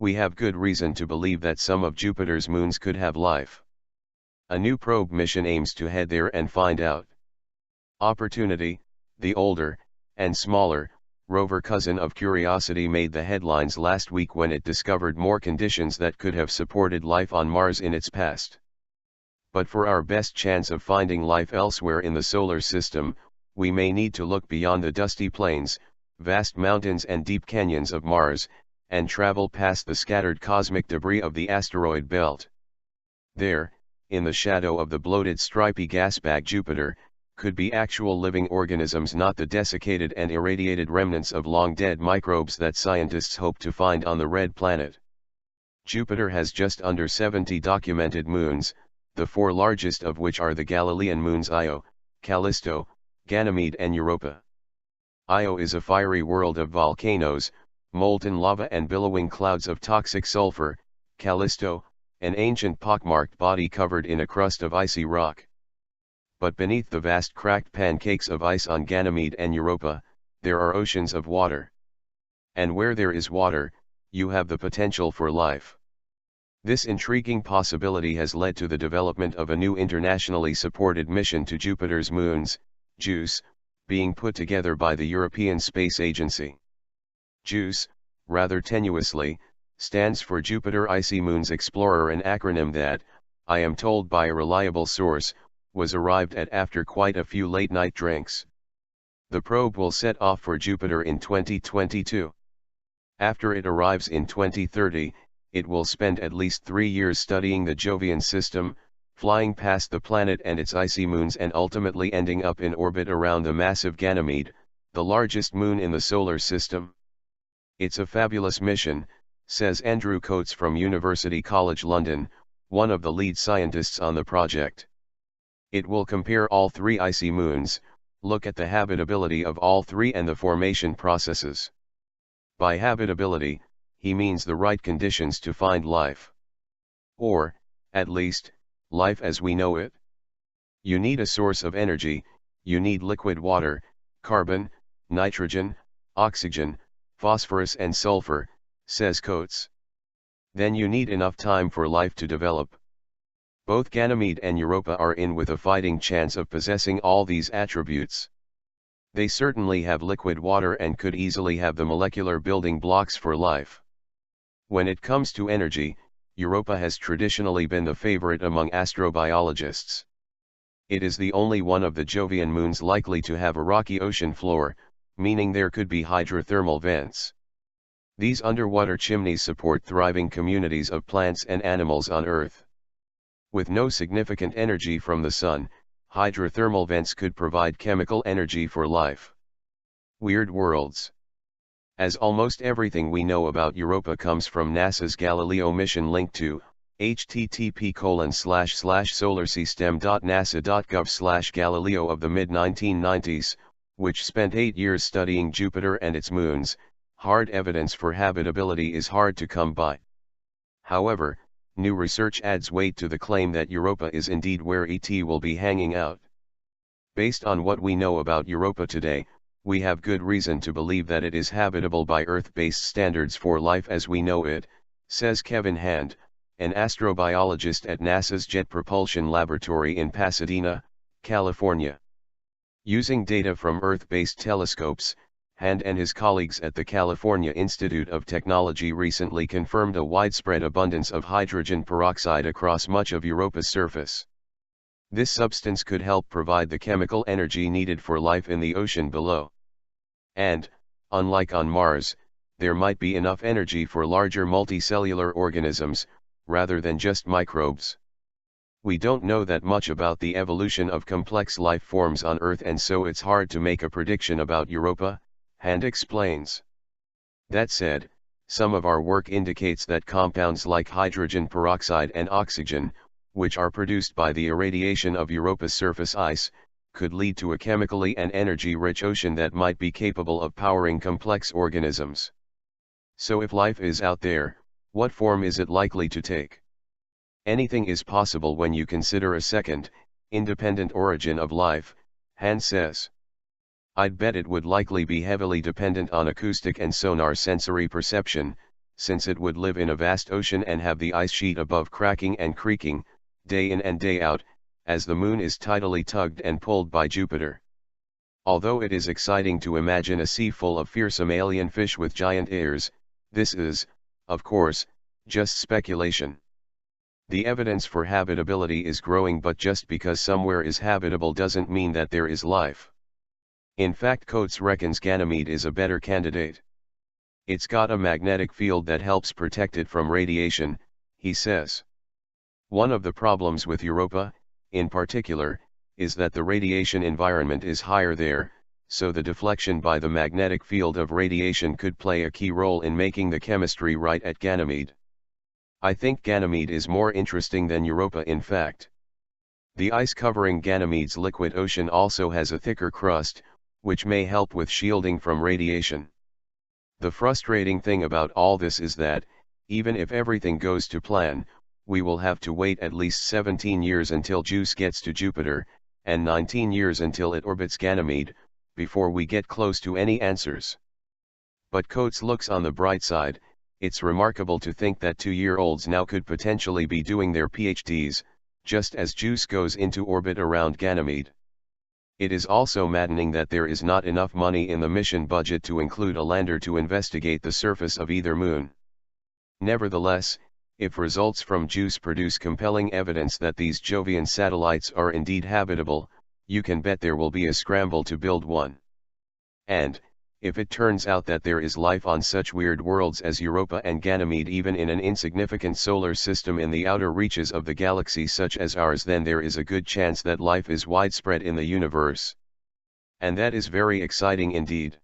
We have good reason to believe that some of Jupiter's moons could have life. A new probe mission aims to head there and find out. Opportunity, the older, and smaller, rover cousin of Curiosity made the headlines last week when it discovered more conditions that could have supported life on Mars in its past. But for our best chance of finding life elsewhere in the solar system, we may need to look beyond the dusty plains, vast mountains and deep canyons of Mars, and travel past the scattered cosmic debris of the asteroid belt. There, in the shadow of the bloated stripy gasbag Jupiter, could be actual living organisms, not the desiccated and irradiated remnants of long-dead microbes that scientists hope to find on the red planet. Jupiter has just under 70 documented moons, the four largest of which are the Galilean moons Io, Callisto, Ganymede and Europa. Io is a fiery world of volcanoes, molten lava and billowing clouds of toxic sulphur. Callisto, an ancient pockmarked body covered in a crust of icy rock. But beneath the vast cracked pancakes of ice on Ganymede and Europa, there are oceans of water. And where there is water, you have the potential for life. This intriguing possibility has led to the development of a new internationally supported mission to Jupiter's moons, JUICE, being put together by the European Space Agency. JUICE, rather tenuously, stands for Jupiter Icy Moons Explorer, an acronym that, I am told by a reliable source, was arrived at after quite a few late-night drinks. The probe will set off for Jupiter in 2022. After it arrives in 2030, it will spend at least 3 years studying the Jovian system, flying past the planet and its icy moons and ultimately ending up in orbit around the massive Ganymede, the largest moon in the solar system. It's a fabulous mission, says Andrew Coates from University College London, one of the lead scientists on the project. It will compare all 3 icy moons, look at the habitability of all 3 and the formation processes. By habitability, he means the right conditions to find life. Or, at least, life as we know it. You need a source of energy, you need liquid water, carbon, nitrogen, oxygen, phosphorus and sulfur, says Coates. Then you need enough time for life to develop. Both Ganymede and Europa are in with a fighting chance of possessing all these attributes. They certainly have liquid water and could easily have the molecular building blocks for life. When it comes to energy, Europa has traditionally been the favorite among astrobiologists. It is the only one of the Jovian moons likely to have a rocky ocean floor, meaning there could be hydrothermal vents. These underwater chimneys support thriving communities of plants and animals on Earth. With no significant energy from the sun, hydrothermal vents could provide chemical energy for life. Weird worlds. As almost everything we know about Europa comes from NASA's Galileo mission linked to http://solarsystem.nasa.gov/Galileo of the mid-1990s, which spent 8 years studying Jupiter and its moons, hard evidence for habitability is hard to come by. However, new research adds weight to the claim that Europa is indeed where ET will be hanging out. Based on what we know about Europa today, we have good reason to believe that it is habitable by Earth-based standards for life as we know it, says Kevin Hand, an astrobiologist at NASA's Jet Propulsion Laboratory in Pasadena, California. Using data from Earth-based telescopes, Hand and his colleagues at the California Institute of Technology recently confirmed a widespread abundance of hydrogen peroxide across much of Europa's surface. This substance could help provide the chemical energy needed for life in the ocean below. And, unlike on Mars, there might be enough energy for larger multicellular organisms, rather than just microbes. We don't know that much about the evolution of complex life forms on Earth, and so it's hard to make a prediction about Europa, Hand explains. That said, some of our work indicates that compounds like hydrogen peroxide and oxygen, which are produced by the irradiation of Europa's surface ice, could lead to a chemically and energy-rich ocean that might be capable of powering complex organisms. So if life is out there, what form is it likely to take? Anything is possible when you consider a second, independent origin of life, Hand says. I'd bet it would likely be heavily dependent on acoustic and sonar sensory perception, since it would live in a vast ocean and have the ice sheet above cracking and creaking, day in and day out, as the moon is tidally tugged and pulled by Jupiter. Although it is exciting to imagine a sea full of fearsome alien fish with giant ears, this is, of course, just speculation. The evidence for habitability is growing, but just because somewhere is habitable doesn't mean that there is life. In fact, Coates reckons Ganymede is a better candidate. It's got a magnetic field that helps protect it from radiation, he says. One of the problems with Europa, in particular, is that the radiation environment is higher there, so the deflection by the magnetic field of radiation could play a key role in making the chemistry right at Ganymede. I think Ganymede is more interesting than Europa in fact. The ice covering Ganymede's liquid ocean also has a thicker crust, which may help with shielding from radiation. The frustrating thing about all this is that, even if everything goes to plan, we will have to wait at least 17 years until JUICE gets to Jupiter, and 19 years until it orbits Ganymede, before we get close to any answers. But Coates looks on the bright side. It's remarkable to think that 2-year-olds now could potentially be doing their PhDs, just as JUICE goes into orbit around Ganymede. It is also maddening that there is not enough money in the mission budget to include a lander to investigate the surface of either moon. Nevertheless, if results from JUICE produce compelling evidence that these Jovian satellites are indeed habitable, you can bet there will be a scramble to build one. And, if it turns out that there is life on such weird worlds as Europa and Ganymede, even in an insignificant solar system in the outer reaches of the galaxy such as ours, then there is a good chance that life is widespread in the universe. And that is very exciting indeed.